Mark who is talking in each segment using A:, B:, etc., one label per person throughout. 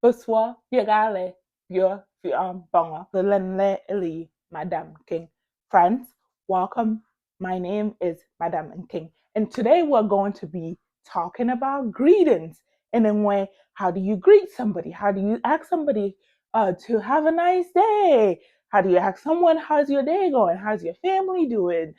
A: Beswa, Yagale, Bangwa, Lenle Eli, Madam King. Friends, welcome. My name is Madam and King. And today we're going to be talking about greetings. And in way, how do you greet somebody? How do you ask somebody to have a nice day? How do you ask someone, how's your day going? How's your family doing?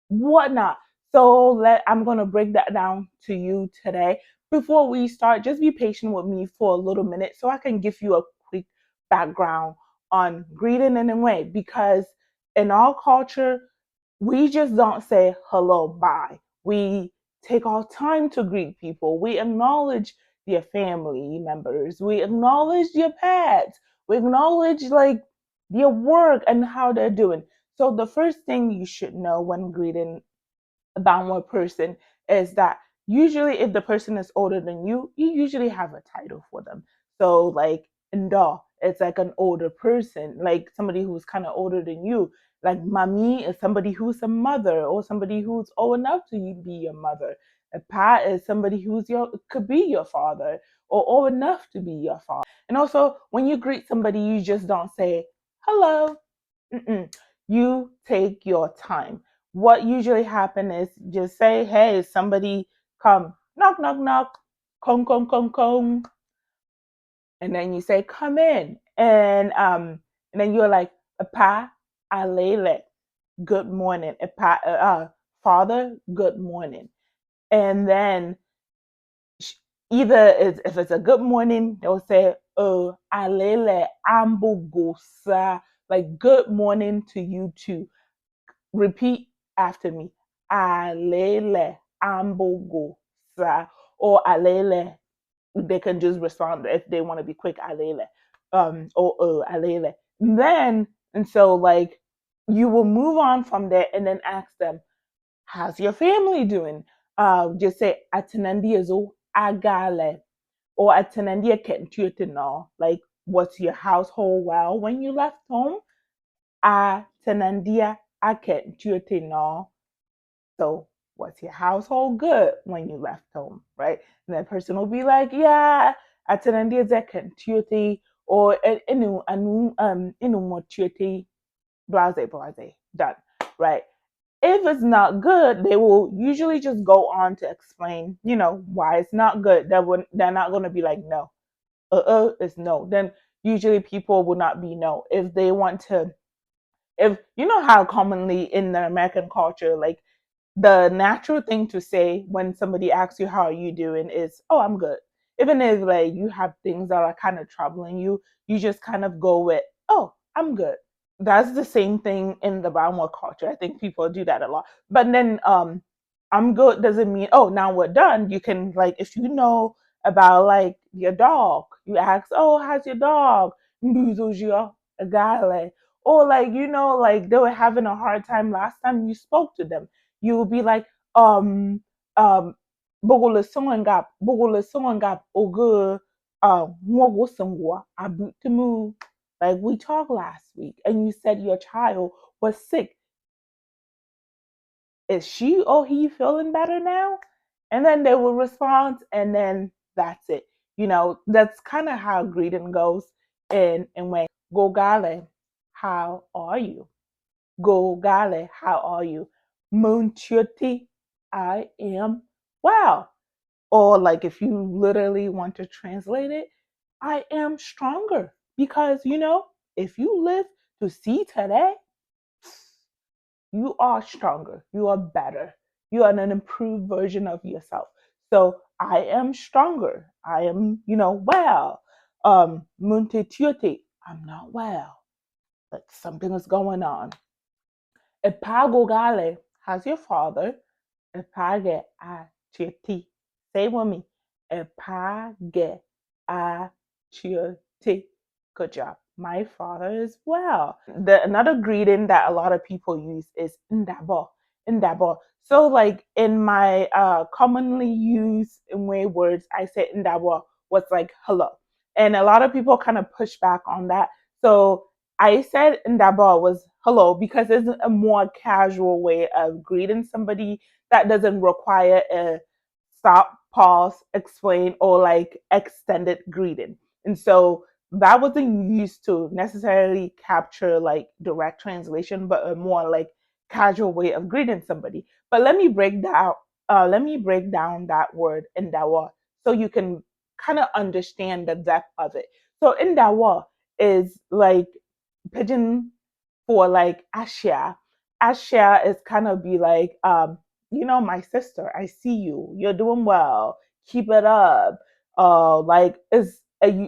A: Whatnot. I'm gonna break that down to you today. Before we start, just be patient with me for a little minute so I can give you a quick background on greeting in a way, because in our culture, we just don't say hello, bye. We take our time to greet people. We acknowledge their family members. We acknowledge their pets. We acknowledge like their work and how they're doing. So the first thing you should know when greeting a downward person is that usually if the person is older than you usually have a title for them. So like Ndo, it's like an older person, like somebody who's kind of older than you. Like Mami is somebody who's a mother or somebody who's old enough to be your mother. A Pa is somebody who's your could be your father or old enough to be your father. And also when you greet somebody, you just don't say hello. Mm-mm. You take your time. What usually happen is just say, "Hey, somebody come, knock, knock, knock, kong, kong, kong, kong," and then you say, "Come in," and then you're like, "Pa, alele, good morning, pa, father, good morning," and then either if it's a good morning, they'll say, "Oh, alele, ambugosa," like good morning to you too. Repeat after me. Alele ambogo sa, or alele. They can just respond if they want to be quick. Alele. Or alele. And so like you will move on from there and then ask them, how's your family doing? Just say atenandiezo agale or atenandia kentuitino. Like what's your household well when you left home? Atenandia akentuitino. So, was your household good when you left home, right? And that person will be like, yeah, atenandia akentuiti or inu motuiti, blase blase, done, right? If it's not good, they will usually just go on to explain, why it's not good. They're not going to be like, no, it's no. Then usually people will not be no. If they want to, if you know how commonly in the American culture, like the natural thing to say when somebody asks you how are you doing is, oh, I'm good. Even if like you have things that are kind of troubling you, you just kind of go with, oh, I'm good. That's the same thing in the Bangwa culture. I think people do that a lot. But then I'm good doesn't mean, oh, now we're done. You can like if you know about like your dog, you ask, oh, how's your dog? A guy like, or like like they were having a hard time last time you spoke to them. You will be like, um bogole someone gap ogo mwogo sangwa abutimu, like we talked last week and you said your child was sick. Is she or he feeling better now? And then they will respond, and then that's it. That's kind of how greeting goes. And when go gale, how are you? Go gale, how are you? Moon chuti, I am well. Or like if you literally want to translate it, I am stronger because if you live to see today, you are stronger, you are better, you are an improved version of yourself. So I am stronger, I am well. Munte tuete, I'm not well, like something is going on. Epagogale, how's your father? Epage a chiti, say with me. Epage a chiti. Good job. My father is well. Another greeting that a lot of people use is ndabo. Ndabo. So like in my commonly used way words, I say ndabo, what's like hello. And a lot of people kind of push back on that. So I said ndabo was hello because it's a more casual way of greeting somebody that doesn't require a stop, pause, explain, or like extended greeting. And so that wasn't used to necessarily capture like direct translation, but a more like casual way of greeting somebody. But let me break down that word in Dawa so you can kind of understand the depth of it. So in Dawa is like pigeon for like Ashia. Ashia is kind of be like, my sister, I see you. You're doing well. Keep it up. Like is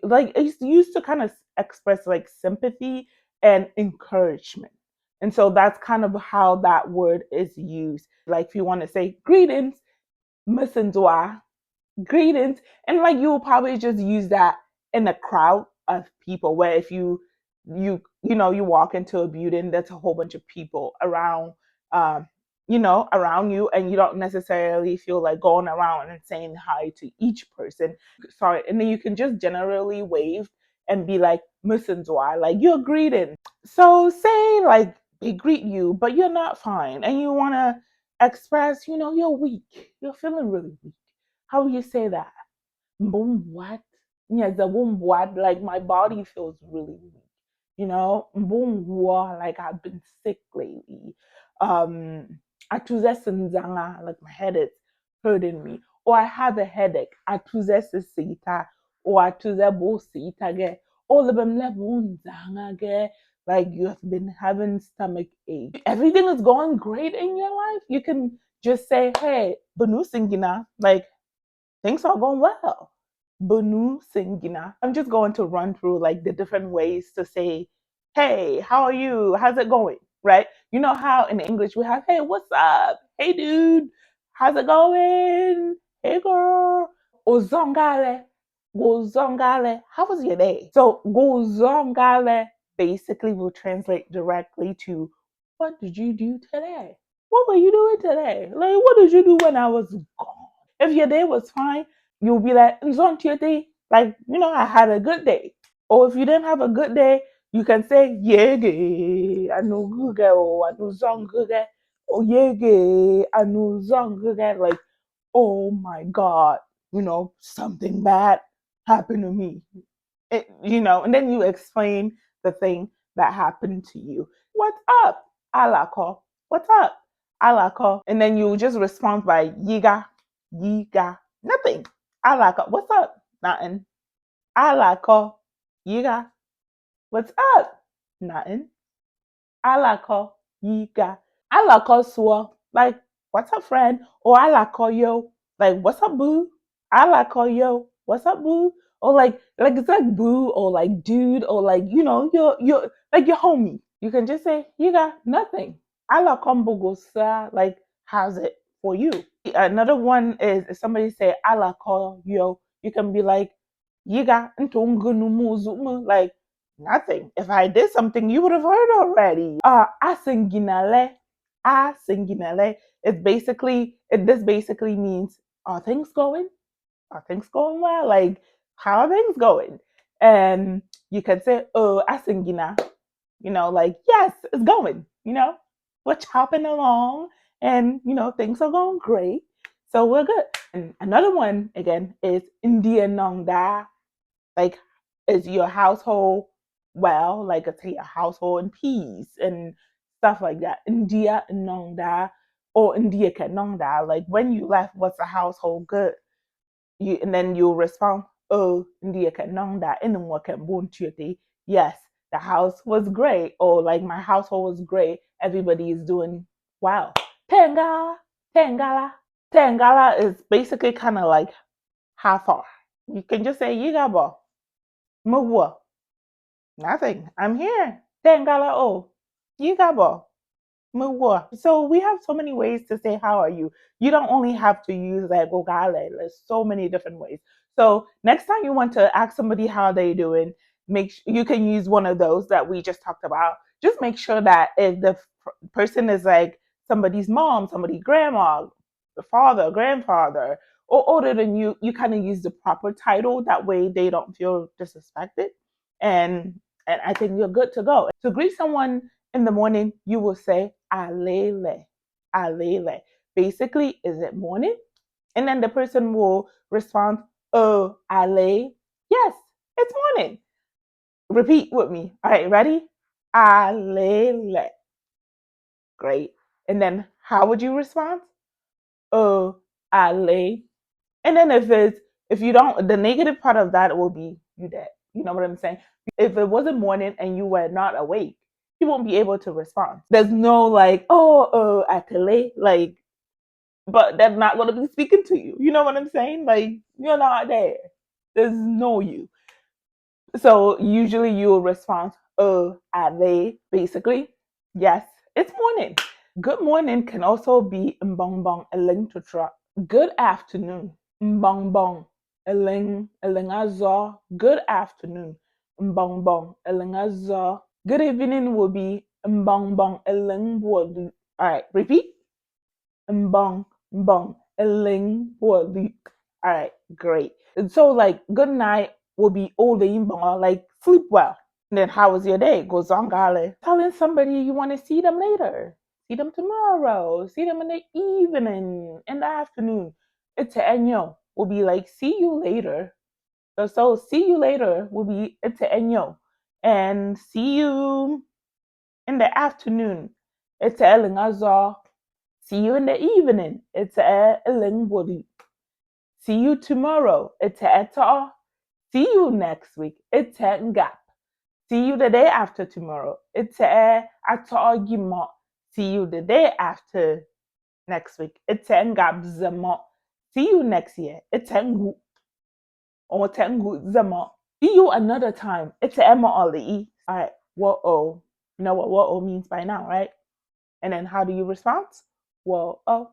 A: like it's used to kind of express like sympathy and encouragement. And so that's kind of how that word is used. Like if you want to say greetings, Msindwa, greetings, and like you will probably just use that in a crowd of people where if you walk into a building, there's a whole bunch of people around, um around you, and you don't necessarily feel like going around and saying hi to each person. Sorry. And then you can just generally wave and be like Musinzwa, like you're greeting. So say like they greet you but you're not fine and you want to express, you're weak, you're feeling really weak. How do you say that? Boom, what? Yeah, the boom, what? Like my body feels really weak. Boom, what? Like I've been sick lately. Atuzesinzanga, like my head is hurting me. Or I have a headache. Atuzesisita. Or atuzebosita ge. All of them lebunzanga ge. Like you have been having stomach ache. Everything is going great in your life. You can just say, hey, Banu Singina, like things are going well. Bunu Singina. I'm just going to run through like the different ways to say, hey, how are you? How's it going? Right? You know how in English we have, hey, what's up? Hey, dude, how's it going? Hey, girl. Ozongale. Gozongale. How was your day? So, Gozongale basically will translate directly to, what did you do today? What were you doing today? Like, what did you do when I was gone? If your day was fine, you'll be like, "Nzon your day." Like, I had a good day. Or if you didn't have a good day, you can say, Yege, anu guge, or anu zong guge, or Yege, anu zong guge. Like, oh my God, something bad happened to me. And then you explain the thing that happened to you. What's up? Alako. What's up? Alako. And then you just respond by yiga, yiga, nothing. Alako. What's up? Nothing. Alako. Yiga. What's up? Nothing. Alako. Yiga. Alako swa. Like, what's up, friend? Or alako yo. Like, what's up, boo? Alako yo. What's up, boo? Or like it's like boo or like dude or like you're like your homie. You can just say you got nothing. Ala kombogosa, like how's it for you? Another one is if somebody say ala call yo, you can be like yiga ntungunu like nothing. If I did something, you would have heard already. Asinginale, asinginale. This basically means are things going? Are things going well? Like, how are things going? And you can say, oh, asingina, like, yes, it's going, we're chopping along and, things are going great. So we're good. And another one, again, is India Nongda. Like, is your household well? Like, it's your household in peace and stuff like that. India Nongda or India Kanongda. Like, when you left, was the household good? And then you respond, oh, hindi ka nong da inumwa ka bunchiti. Yes, the house was great, or like my household was great. Everybody is doing well. Tengala, Tengala. Tengala is basically kind of like how far. You can just say yigabo, mugwa, nothing. I'm here. Tengala oh, yigabo. So we have so many ways to say how are you. You don't only have to use like gogale. There's so many different ways. So next time you want to ask somebody how they doing, you can use one of those that we just talked about. Just make sure that if the person is like somebody's mom, somebody's grandma, the father, grandfather, or older than you kind of use the proper title. That way they don't feel disrespected, and I think you're good to go. To greet someone in the morning, you will say alele, alele. Basically, is it morning? And then the person will respond, oh, ale. Yes, It's morning. Repeat with me. All right, ready? Alele. Great. And then how would you respond? Ale. And then if you don't, the negative part of that will be you dead. You know what I'm saying? If it wasn't morning and you were not awake, you won't be able to respond. There's no like, atele, like, but they're not going to be speaking to you. You know what I'm saying? Like, you're not there. There's no you. So usually you'll respond, are they, basically? Yes, it's morning. Good morning can also be mbongbong, a link to try. Good afternoon. Mbongbong, elingazo. Good afternoon. Mbongbong, elingazo. Good evening will be mbongbong, elingwolu. All right, repeat. Mbong, mbong, elingwolu. All right, great. So like good night will be all the mbong, like sleep well. And then how was your day? Goes on, Gale. Telling somebody you want to see them later. See them tomorrow. See them in the evening, in the afternoon. It's enyo will be like see you later. So see you later will be it's enyo. And see you in the afternoon. It's elingazo. See you in the evening. It's elingwodi. See you tomorrow. It's eto. See you next week. It's ngap. See you the day after tomorrow. It's atogimo. See you the day after next week. It's ngabzamo. See you next year. It's ngu or tengu zamo. See you another time. It's emo oli. All right. Whoa. You know what whoa means by now, right? And then how do you respond? Whoa.